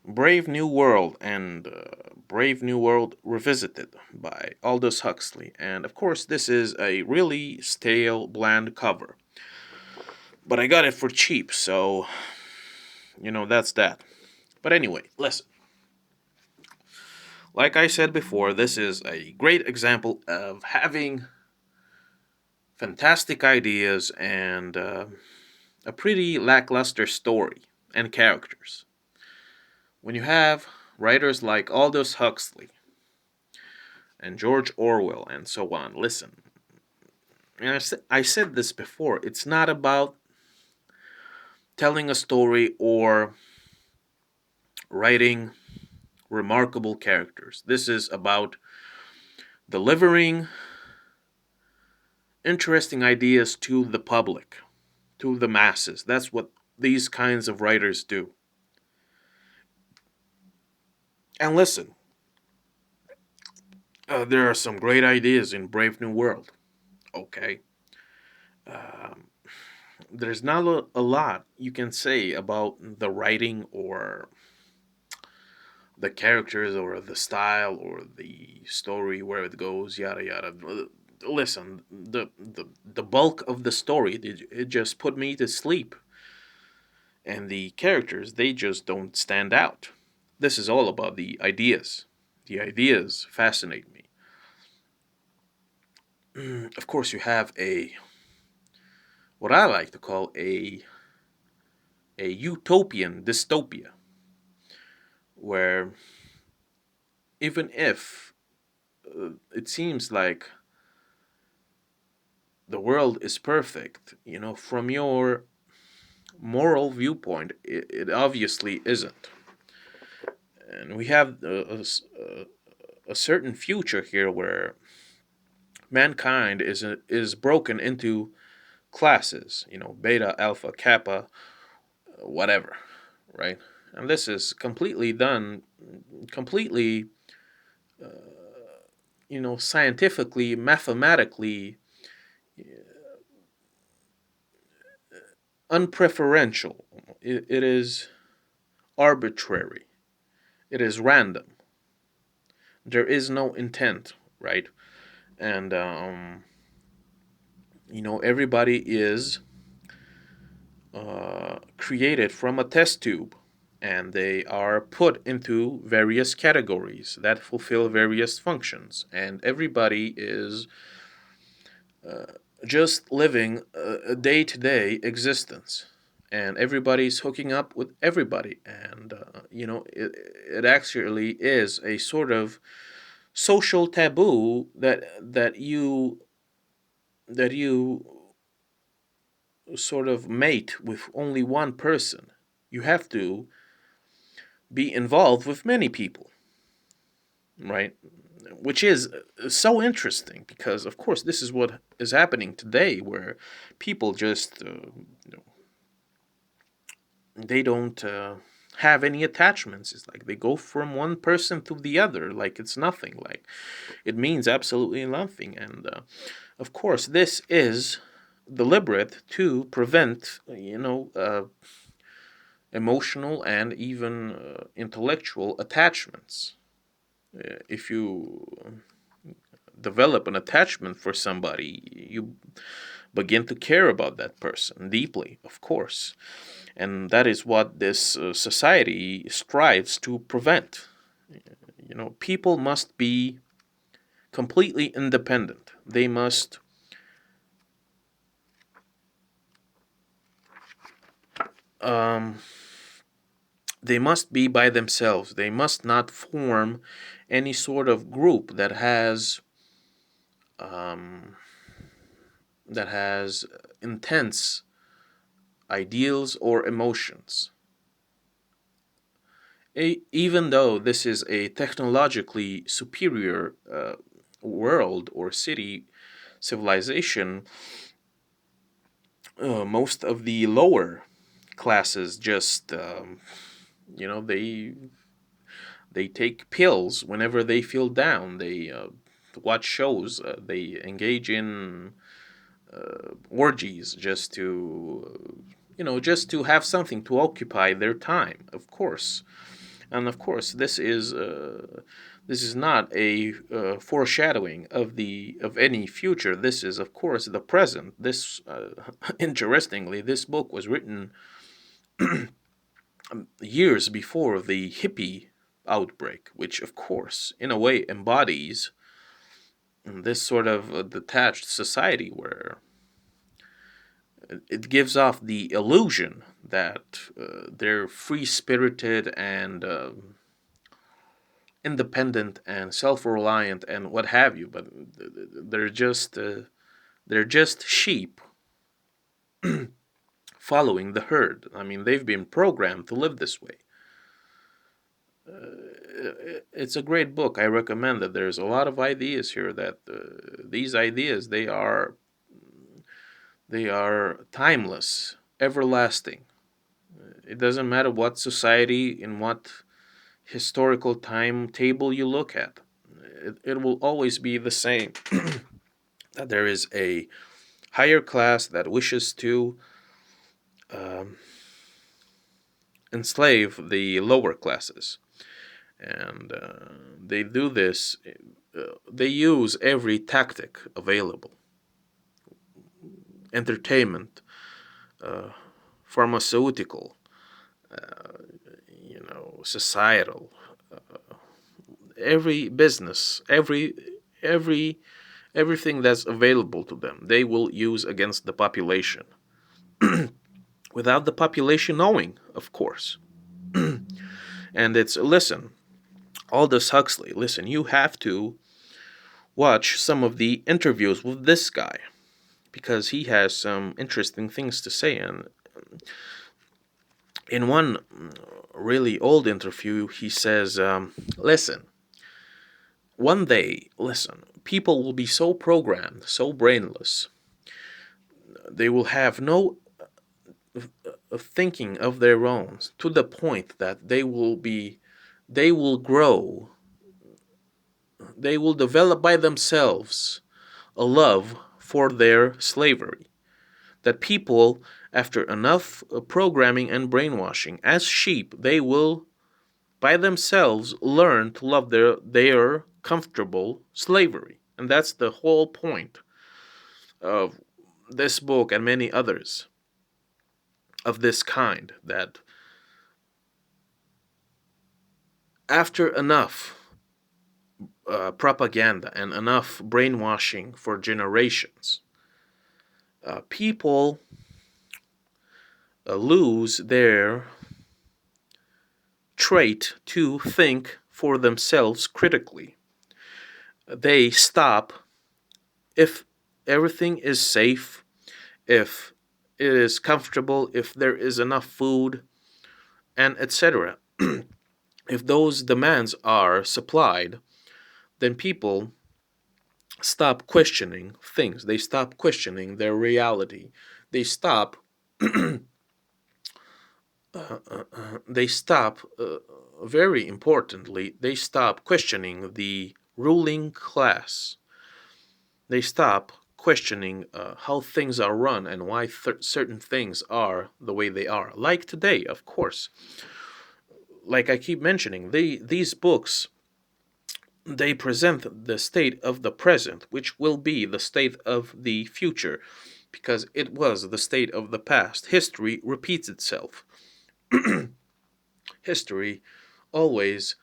Brave New World and Brave New World Revisited by Aldous Huxley. And of course, this is a really stale, bland cover. But I got it for cheap, so, that's that. But anyway, listen. Like I said before, this is a great example of having fantastic ideas and a pretty lackluster story and characters. When you have writers like Aldous Huxley and George Orwell and so on, listen, and I said this before, it's not about telling a story or writing remarkable characters. This is about delivering interesting ideas to the public, to the masses. That's what these kinds of writers do. And listen, there are some great ideas in Brave New World. Okay. Um, there's not a lot you can say about the writing or the characters or the style or the story, where it goes, yada yada. Listen, the bulk of the story, it just put me to sleep. And the characters, they just don't stand out. This is all about the ideas. The ideas fascinate me. Of course, you have what I like to call a utopian dystopia, where even if it seems like the world is perfect, from your moral viewpoint, it obviously isn't. And we have a certain future here where mankind is broken into classes, beta, alpha, kappa, whatever, right? And this is completely, scientifically, mathematically unpreferential. It is arbitrary. It is random. There is no intent, right? And everybody is created from a test tube, and they are put into various categories that fulfill various functions, and everybody is just living a day-to-day existence, and everybody's hooking up with everybody, and it actually is a sort of social taboo that you sort of mate with only one person. You have to be involved with many people, right? Which is so interesting because, of course, this is what is happening today, where people just they don't have any attachments. It's like they go from one person to the other like it's nothing. Like it means absolutely nothing. And of course, this is deliberate to prevent, emotional and even intellectual attachments. If you develop an attachment for somebody, you begin to care about that person deeply, of course. And that is what this society strives to prevent. People must be completely independent. Um, they must be by themselves. They must not form any sort of group um, that has intense ideals or emotions. Even though this is a technologically superior world or city civilization, most of the lower classes just, they take pills whenever they feel down. They watch shows. They engage in orgies just to have something to occupy their time. Of course, And of course, this is not a foreshadowing of the of any future. This is, of course, the present. This, interestingly, this book was written years before the hippie outbreak, which, of course, in a way embodies this sort of detached society where it gives off the illusion that they're free spirited and independent and self reliant and what have you, but they're just uh, they're just sheep following the herd. I mean, they've been programmed to live this way. It's a great book. I recommend it. There's a lot of ideas here that these ideas they are timeless, everlasting. It doesn't matter what society, in what historical timetable you look at. It will always be the same. That there is a higher class that wishes to um, enslave the lower classes. And they do this, they use every tactic available: entertainment, uh, pharmaceutical, societal, every business, every everything that's available to them, they will use against the population without the population knowing, of course. And it's, listen, Aldous Huxley, listen, you have to watch some of the interviews with this guy because he has some interesting things to say. And in one really old interview, he says, listen, one day, listen, people will be so programmed, so brainless, they will have no thinking of their own, to the point that they will grow, they will develop by themselves a love for their slavery. That people, after enough programming and brainwashing, as sheep, they will by themselves learn to love their comfortable slavery. And that's the whole point of this book and many others of this kind, that after enough propaganda and enough brainwashing for generations, people lose their trait to think for themselves critically. They stop, if everything is safe, if it is comfortable, if there is enough food, and etc. If those demands are supplied, then people stop questioning things. They stop questioning their reality. They stop. They stop. Very importantly, they stop questioning the ruling class. They stop questioning how things are run and why certain things are the way they are. Like today, of course. Like I keep mentioning, these books, they present the state of the present, which will be the state of the future, because it was the state of the past. History repeats itself. History always,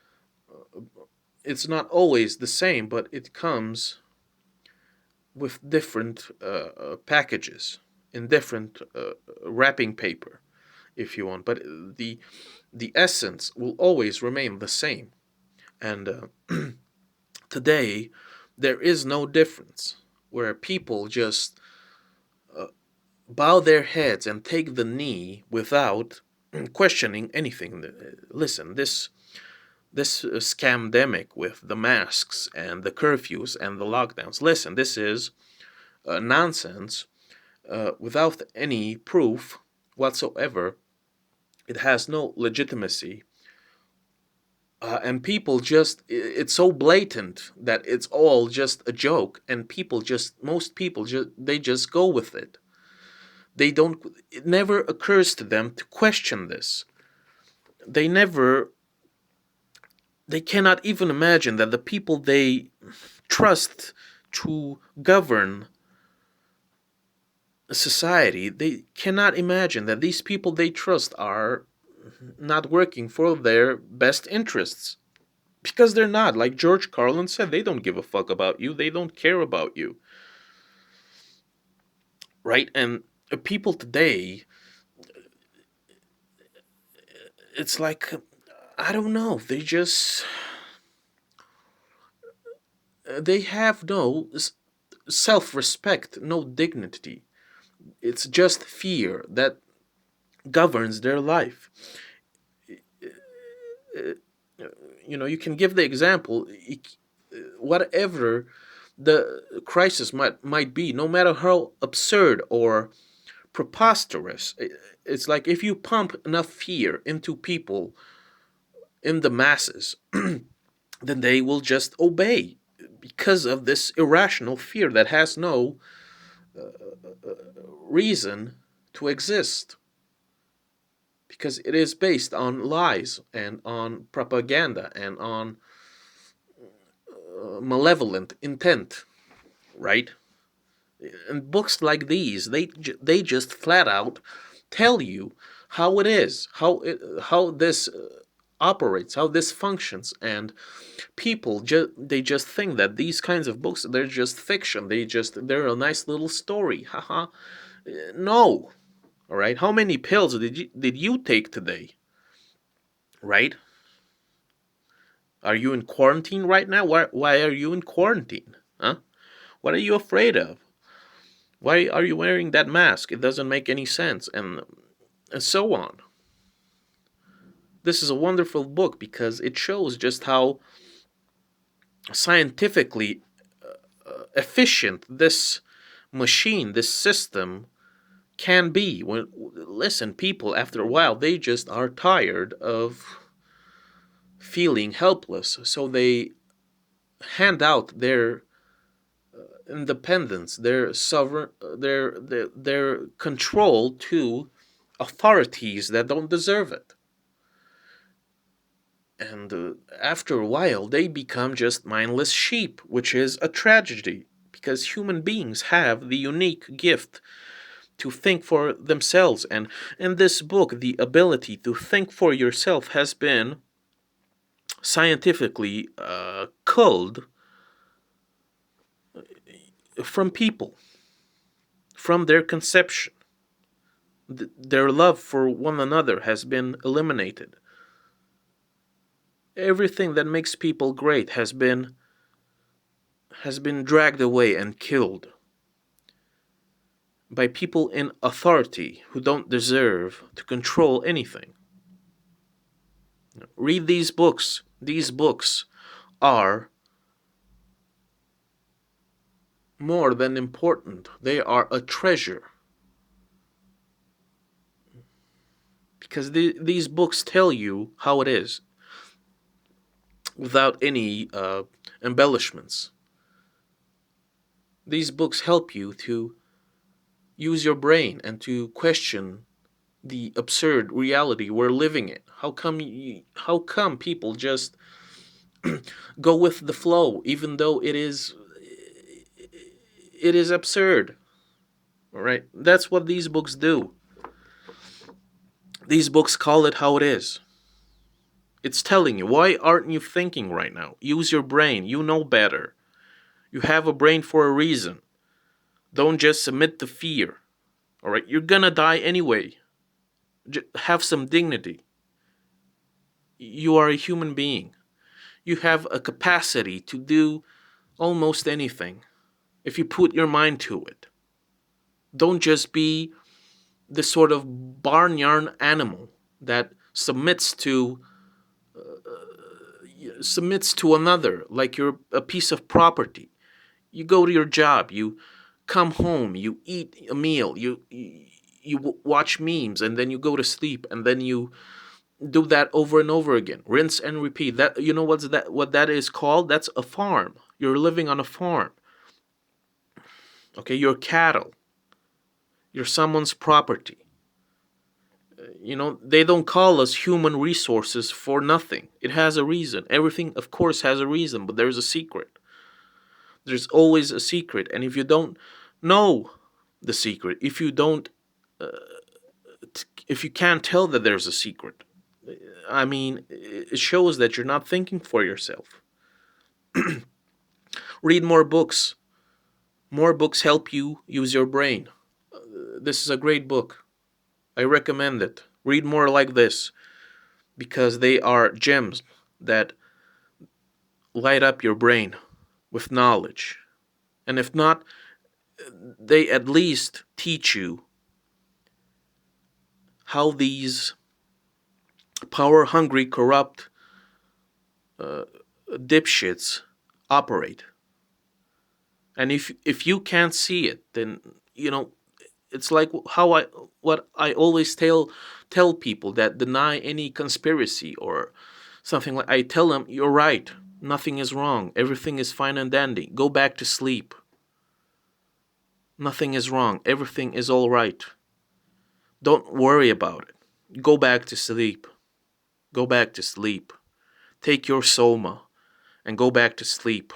it's not always the same, but it comes with different packages, in different wrapping paper, if you want. But the essence will always remain the same. And today, there is no difference, where people just bow their heads and take the knee without questioning anything. Listen, this scamdemic with the masks and the curfews and the lockdowns. Listen, this is nonsense without any proof whatsoever. It has no legitimacy. And people just, it's so blatant that it's all just a joke. And most people they just go with it. They don't, it never occurs to them to question this. They never They cannot even imagine that the people they trust to govern a society, they cannot imagine that these people they trust are not working for their best interests. Because they're not. Like George Carlin said, they don't give a fuck about you. They don't care about you. Right? And people today, it's like, I don't know. They have no self respect, no dignity. It's just fear that governs their life. You can give the example, whatever the crisis might be, no matter how absurd or preposterous. It's like if you pump enough fear into people, in the masses, then they will just obey because of this irrational fear that has no reason to exist, because it is based on lies and on propaganda and on malevolent intent, right? And books like these, they just flat out tell you how it is, how this operates, how this functions, and people they just think that these kinds of books, they're just fiction. They're a nice little story. Haha. No. All right. How many pills did you take today? Right? Are you in quarantine right now? Why are you in quarantine? Huh? What are you afraid of? Why are you wearing that mask? It doesn't make any sense, and so on. This is a wonderful book because it shows just how scientifically efficient this machine, this system can be. When listen, people after a while they just are tired of feeling helpless, so they hand out their independence, their sovereign, their control to authorities that don't deserve it. And after a while, they become just mindless sheep, which is a tragedy because human beings have the unique gift to think for themselves. And in this book, the ability to think for yourself has been scientifically culled from people, from their conception. Their love for one another has been eliminated. Everything that makes people great has been dragged away and killed by people in authority who don't deserve to control anything. Read these books. These books are more than important. They are a treasure because these books tell you how it is without any embellishments. These books help you to use your brain and to question the absurd reality we're living in. How come people just go with the flow even though it is absurd? All right? That's what these books do. These books call it how it is. It's telling you, why aren't you thinking right now? Use your brain. You know better. You have a brain for a reason. Don't just submit to fear. All right? You're gonna die anyway. Have some dignity. You are a human being. You have a capacity to do almost anything if you put your mind to it. Don't just be this sort of barnyard animal that submits to another like you're a piece of property. You go to your job, you come home, you eat a meal, you watch memes, and then you go to sleep, and then you do that over and over again. Rinse and repeat. That, what that is called? That's a farm. You're living on a farm. Okay, you're cattle. You're someone's property. They don't call us human resources for nothing. It has a reason. Everything, of course, has a reason, but there's a secret. There's always a secret. And if you don't know the secret, if you can't tell that there's a secret, I mean, it shows that you're not thinking for yourself. Read more books. More books help you use your brain. This is a great book. I recommend it. Read more like this because they are gems that light up your brain with knowledge. And if not, they at least teach you how these power hungry, corrupt dipshits operate. And if you can't see it, then it's like how I what I always tell people that deny any conspiracy or something. Like I tell them, you're right, nothing is wrong, everything is fine and dandy, go back to sleep. Nothing is wrong, everything is all right, don't worry about it, go back to sleep. Go back to sleep. Take your soma and go back to sleep.